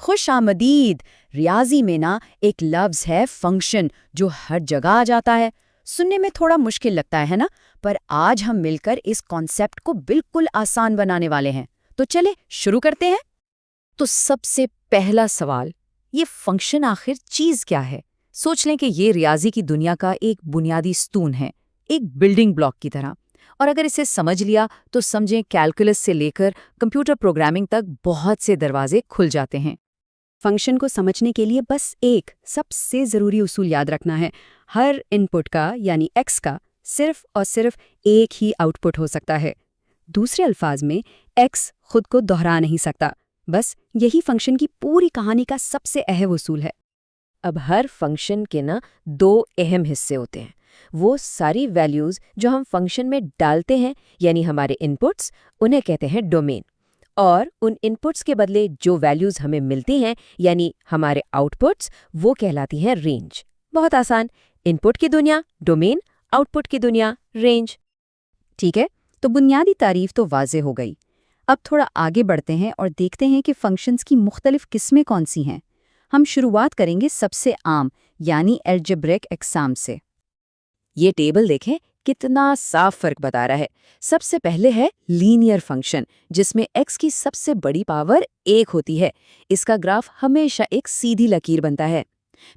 खुश आमदीद। रियाजी में ना एक लफ्ज है फंक्शन जो हर जगह आ जाता है। सुनने में थोड़ा मुश्किल लगता है ना, पर आज हम मिलकर इस कॉन्सेप्ट को बिल्कुल आसान बनाने वाले हैं। तो चले शुरू करते हैं। तो सबसे पहला सवाल, ये फंक्शन आखिर चीज क्या है? सोच लें कि ये रियाजी की दुनिया का एक बुनियादी स्तून है, एक बिल्डिंग ब्लॉक की तरह। और अगर इसे समझ लिया तो समझें कैलकुलस से लेकर कंप्यूटर प्रोग्रामिंग तक बहुत से दरवाजे खुल जाते हैं। फंक्शन को समझने के लिए बस एक सबसे ज़रूरी उसूल याद रखना है। हर इनपुट का यानी x का सिर्फ और सिर्फ एक ही आउटपुट हो सकता है। दूसरे अल्फाज में x खुद को दोहरा नहीं सकता। बस यही फंक्शन की पूरी कहानी का सबसे अहम उसूल है। अब हर फंक्शन के ना दो अहम हिस्से होते हैं। वो सारी वैल्यूज़ जो हम फंक्शन में डालते हैं, यानी हमारे इनपुट्स, उन्हें कहते हैं डोमेन। और उन इनपुट्स के बदले जो वैल्यूज़ हमें मिलती हैं, यानी हमारे आउटपुट्स, वो कहलाती हैं रेंज। बहुत आसान। इनपुट की दुनिया डोमेन, आउटपुट की दुनिया रेंज। ठीक है, तो बुनियादी तारीफ तो वाज़े हो गई। अब थोड़ा आगे बढ़ते हैं और देखते हैं कि फंक्शंस की मुख्तलिफ किस्में कौन सी हैं। हम शुरुआत करेंगे सबसे आम यानी अलजेब्रिक एक्साम से। ये टेबल देखें, कितना साफ फर्क बता रहा है। सबसे पहले है लीनियर फंक्शन, जिसमें x की सबसे बड़ी पावर 1 होती है। इसका ग्राफ हमेशा एक सीधी लकीर बनता है।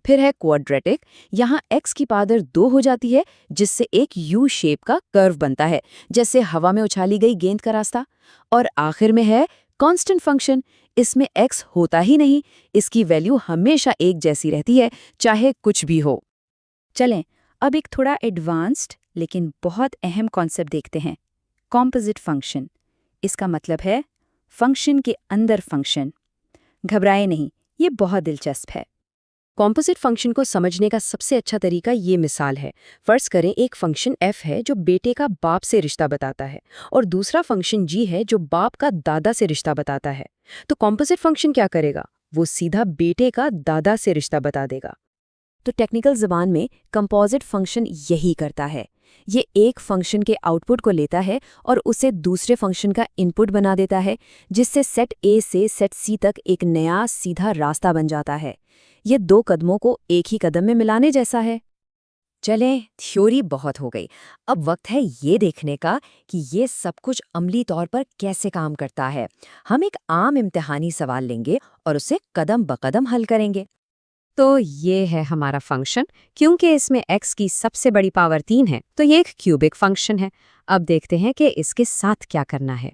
फिर है क्वाड्रेटिक, यहाँ x की पावर 2 हो जाती है, जिससे एक यू शेप का कर्व बनता है, जैसे हवा में उछाली गई गेंद का रास्ता। और आखिर में है कांस्टेंट फंक्शन। इसमें x होता ही नहीं, इसकी वैल्यू हमेशा एक जैसी रहती है, चाहे कुछ भी हो। चलें, अब एक थोड़ा एडवांस्ड लेकिन बहुत अहम कॉन्सेप्ट देखते हैं, कॉम्पोजिट फंक्शन। इसका मतलब है फंक्शन के अंदर फंक्शन। घबराए नहीं, ये बहुत दिलचस्प है। कॉम्पोजिट फंक्शन को समझने का सबसे अच्छा तरीका ये मिसाल है। फर्ज करें एक फंक्शन f है जो बेटे का बाप से रिश्ता बताता है, और दूसरा फंक्शन g है जो बाप का दादा से रिश्ता बताता है। तो कॉम्पोजिट फंक्शन क्या करेगा? वो सीधा बेटे का दादा से रिश्ता बता देगा। तो टेक्निकल ज़बान में कंपोजिट फंक्शन यही करता है। ये एक फंक्शन के आउटपुट को लेता है और उसे दूसरे फंक्शन का इनपुट बना देता है, जिससे सेट A से सेट C तक एक नया सीधा रास्ता बन जाता है। ये दो कदमों को एक ही कदम में मिलाने जैसा है। चलें, थ्योरी बहुत हो गई। अब वक्त है ये देखने का कि ये सब कुछ अमली तौर पर कैसे काम करता है। हम एक आम इम्तिहानी सवाल लेंगे और उसे कदम ब कदम हल करेंगे। तो ये है हमारा फंक्शन। क्योंकि इसमें x की सबसे बड़ी पावर 3 है, तो ये एक क्यूबिक फंक्शन है। अब देखते हैं कि इसके साथ क्या करना है।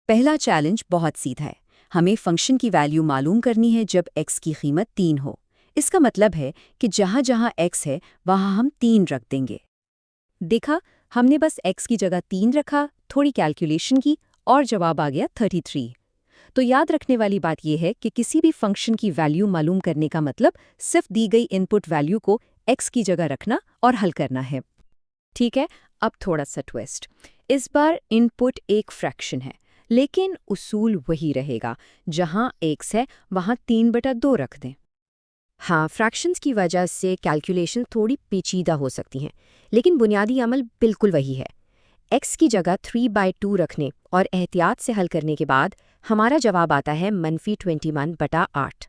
पहला चैलेंज बहुत सीधा है। हमें फंक्शन की वैल्यू मालूम करनी है जब x की कीमत 3 हो। इसका मतलब है कि जहाँ जहाँ x है वहाँ हम 3 रख देंगे। देखा, हमने बस x की जगह 3 रखा, थोड़ी कैलकुलेशन की और जवाब आ गया 33। तो याद रखने वाली बात यह है कि किसी भी फंक्शन की वैल्यू मालूम करने का मतलब सिर्फ दी गई इनपुट वैल्यू को x की जगह रखना और हल करना है। ठीक है, अब थोड़ा सा ट्विस्ट। इस बार इनपुट एक फ्रैक्शन है, लेकिन उसूल वही रहेगा। जहां x है वहां 3/2 रख दें। हाँ, फ्रैक्शंस की वजह से कैलकुलेशन थोड़ी पेचीदा हो सकती हैं, लेकिन बुनियादी अमल बिल्कुल वही है। x की जगह 3/2 रखने और एहतियात से हल करने के बाद हमारा जवाब आता है -21/8।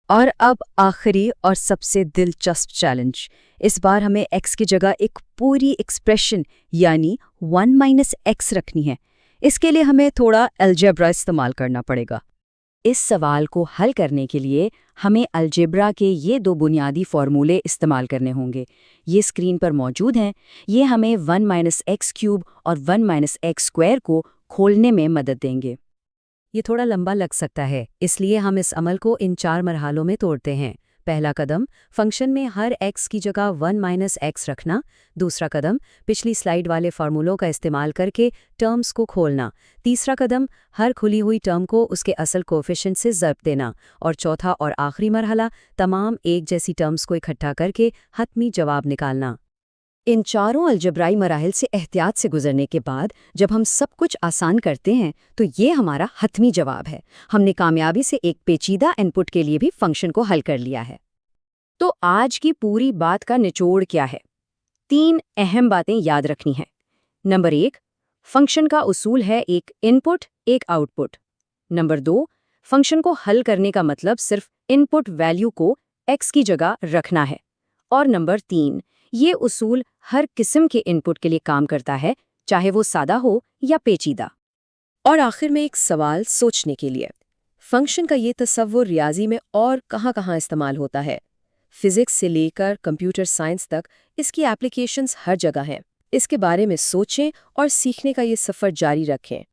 और अब आखिरी और सबसे दिलचस्प चैलेंज। इस बार हमें x की जगह एक पूरी एक्सप्रेशन यानी 1 - x रखनी है। इसके लिए हमें थोड़ा अलजेब्रा इस्तेमाल करना पड़ेगा। इस सवाल को हल करने के लिए हमें अलजेब्रा के ये दो बुनियादी फॉर्मूले इस्तेमाल करने होंगे। ये स्क्रीन पर मौजूद हैं। ये हमें 1 - x³ और 1 - x² को खोलने में मदद देंगे। ये थोड़ा लंबा लग सकता है, इसलिए हम इस अमल को इन 4 मरहलों में तोड़ते हैं। पहला कदम, फंक्शन में हर x की जगह 1 - x रखना। दूसरा कदम, पिछली स्लाइड वाले फार्मूलों का इस्तेमाल करके टर्म्स को खोलना। तीसरा कदम, हर खुली हुई टर्म को उसके असल कोएफिशिएंट से ज़र्ब देना। और चौथा और आखिरी मरहला, तमाम एक जैसी टर्म्स को इकट्ठा करके हतमी जवाब निकालना। इन चारों अलजब्राई मराहिल से एहतियात से गुजरने के बाद जब हम सब कुछ आसान करते हैं तो ये हमारा हतमी जवाब है। हमने कामयाबी से एक पेचीदा इनपुट के लिए भी फंक्शन को हल कर लिया है। तो आज की पूरी बात का निचोड़ क्या है? 3 अहम बातें याद रखनी हैं। नंबर 1, फंक्शन का उसूल है एक इनपुट एक आउटपुट। नंबर 2, फंक्शन को हल करने का मतलब सिर्फ इनपुट वैल्यू को x की जगह रखना है। और नंबर 3, ये उसूल हर किस्म के इनपुट के लिए काम करता है, चाहे वो सादा हो या पेचीदा। और आखिर में एक सवाल सोचने के लिए, फंक्शन का ये तस्वुर रियाजी में और कहाँ-कहाँ इस्तेमाल होता है? फिजिक्स से लेकर कंप्यूटर साइंस तक इसकी एप्लीकेशंस हर जगह हैं। इसके बारे में सोचें और सीखने का ये सफ़र जारी रखें।